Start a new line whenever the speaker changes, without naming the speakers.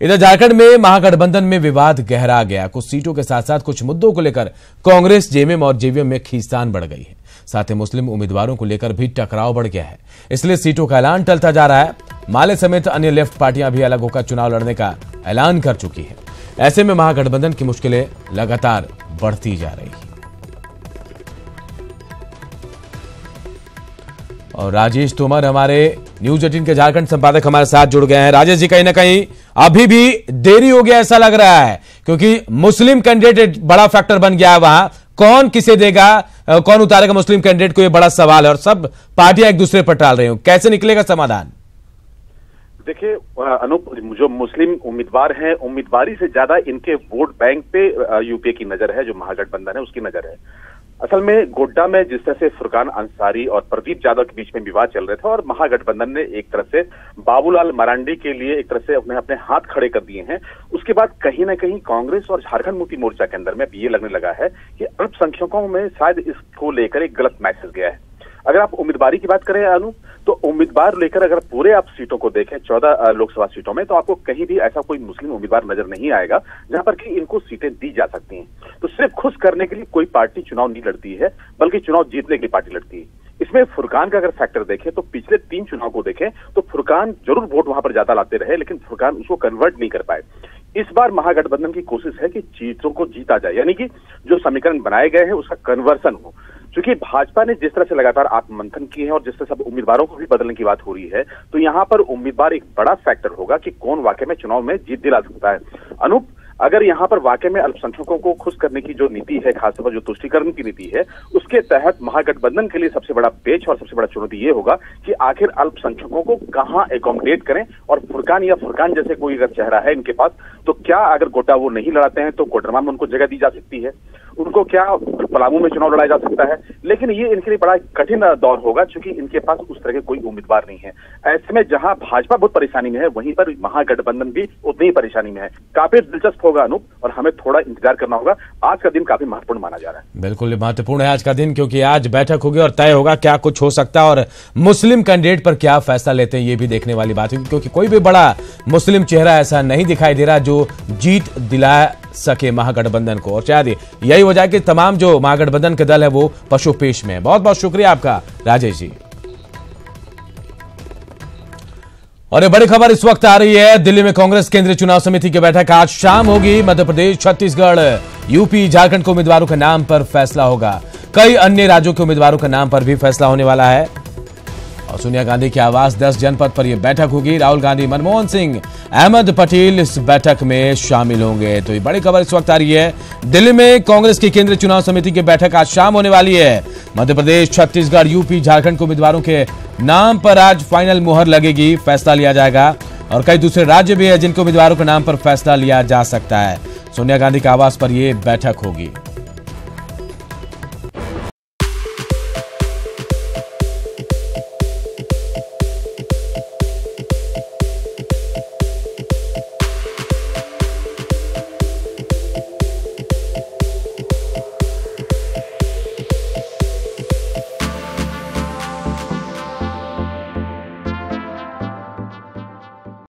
इधर झारखंड में महागठबंधन में विवाद गहरा गया। कुछ सीटों के साथ साथ कुछ मुद्दों को लेकर कांग्रेस, जेएमएम और जेवीएम में खींचतान बढ़ गई है। साथ ही मुस्लिम उम्मीदवारों को लेकर भी टकराव बढ़ गया है, इसलिए सीटों का ऐलान टलता जा रहा है। माले समेत अन्य लेफ्ट पार्टियां भी अलग होकर चुनाव लड़ने का ऐलान कर चुकी है। ऐसे में महागठबंधन की मुश्किलें लगातार बढ़ती जा रही है। और राजेश तोमर, हमारे न्यूज 18 के झारखंड संपादक, हमारे साथ जुड़ गए हैं। राजेश जी, कहीं ना कहीं अभी भी देरी हो गया ऐसा लग रहा है, क्योंकि मुस्लिम कैंडिडेट बड़ा फैक्टर बन गया है। वहां कौन किसे देगा, कौन उतारेगा मुस्लिम कैंडिडेट को, यह बड़ा सवाल है और सब पार्टियां एक दूसरे पर टाल रही हो। कैसे निकलेगा समाधान?
देखिए अनूप, जो मुस्लिम उम्मीदवार हैं, उम्मीदवारी से ज्यादा इनके वोट बैंक पे यूपीए की नजर है, जो महागठबंधन है उसकी नजर है। असल में गोड्डा में जिस तरह से फुरकान अंसारी और प्रदीप यादव के बीच में विवाद चल रहे थे और महागठबंधन ने एक तरह से बाबूलाल मरांडी के लिए एक तरह से अपने हाथ खड़े कर दिए हैं, उसके बाद कहीं ना कहीं कांग्रेस और झारखंड मुक्ति मोर्चा के अंदर में ये लगने लगा है कि अल्पसंख्यकों में शायद इसको लेकर एक गलत मैसेज गया है। अगर आप उम्मीदवारी की बात करें अनु, तो उम्मीदवार लेकर अगर पूरे आप सीटों को देखें 14 लोकसभा सीटों में, तो आपको कहीं भी ऐसा कोई मुस्लिम उम्मीदवार नजर नहीं आएगा जहां पर कि इनको सीटें दी जा सकती हैं। तो सिर्फ खुश करने के लिए कोई पार्टी चुनाव नहीं लड़ती है, बल्कि चुनाव जीतने के लिए पार्टी लड़ती है। इसमें फुरकान का अगर फैक्टर देखें तो पिछले 3 चुनाव को देखें तो फुरकान जरूर वोट वहां पर ज्यादा लाते रहे, लेकिन फुरकान उसको कन्वर्ट नहीं कर पाए। इस बार महागठबंधन की कोशिश है कि चीजों को जीता जाए, यानी कि जो समीकरण बनाए गए हैं उसका कन्वर्सन हो। क्योंकि भाजपा ने जिस तरह से लगातार आत्ममंथन किए हैं और जिस तरह से उम्मीदवारों को भी बदलने की बात हो रही है, तो यहाँ पर उम्मीदवार एक बड़ा फैक्टर होगा कि कौन वाकई में चुनाव में जीत दिला सकता है। अनूप, अगर यहाँ पर वाकई में अल्पसंख्यकों को खुश करने की जो नीति है, खासतौर पर जो तुष्टीकरण की नीति है, उसके तहत महागठबंधन के लिए सबसे बड़ा पेच और सबसे बड़ा चुनौती ये होगा कि आखिर अल्पसंख्यकों को कहां एकोमोडेट करें। और फुरकान जैसे कोई अगर चेहरा है इनके पास, तो क्या अगर गोटा वो नहीं लड़ाते हैं तो कोडरमा में उनको जगह दी जा सकती है, उनको क्या पलामू में चुनाव लड़ाया जा सकता है। लेकिन ये इनके लिए बड़ा कठिन दौर होगा, क्योंकि इनके पास उस तरह के कोई उम्मीदवार नहीं है। ऐसे में जहां भाजपा बहुत परेशानी में है, वहीं पर महागठबंधन भी उतनी ही परेशानी में है। काफी दिलचस्प होगा अनूप, और हमें थोड़ा इंतजार करना होगा। आज का दिन काफी महत्वपूर्ण माना जा रहा है।
बिल्कुल महत्वपूर्ण है आज का दिन, क्योंकि आज बैठक होगी और तय होगा क्या कुछ हो सकता है और मुस्लिम कैंडिडेट पर क्या फैसला लेते हैं, ये भी देखने वाली बात है। क्योंकि कोई भी बड़ा मुस्लिम चेहरा ऐसा नहीं दिखाई दे रहा जो जीत दिला सके महागठबंधन को, और शायद यही वजह है कि तमाम जो महागठबंधन के दल है वो पशुपेश में है। बहुत बहुत शुक्रिया आपका राजेश जी। और ये बड़ी खबर इस वक्त आ रही है, दिल्ली में कांग्रेस केंद्रीय चुनाव समिति की बैठक आज शाम होगी। मध्य प्रदेश, छत्तीसगढ़, यूपी, झारखंड के उम्मीदवारों के नाम पर फैसला होगा। कई अन्य राज्यों के उम्मीदवारों के नाम पर भी फैसला होने वाला है। और सोनिया गांधी के आवास 10 जनपद पर यह बैठक होगी। राहुल गांधी, मनमोहन सिंह, अहमद पटेल इस बैठक में शामिल होंगे। तो ये बड़ी खबर इस वक्त आ रही है, दिल्ली में कांग्रेस की केंद्रीय चुनाव समिति की बैठक आज शाम होने वाली है। मध्य प्रदेश, छत्तीसगढ़, यूपी, झारखंड के उम्मीदवारों के नाम पर आज फाइनल मुहर लगेगी, फैसला लिया जाएगा। और कई दूसरे राज्य भी है जिनके उम्मीदवारों के नाम पर फैसला लिया जा सकता है। सोनिया गांधी के आवास पर यह बैठक होगी।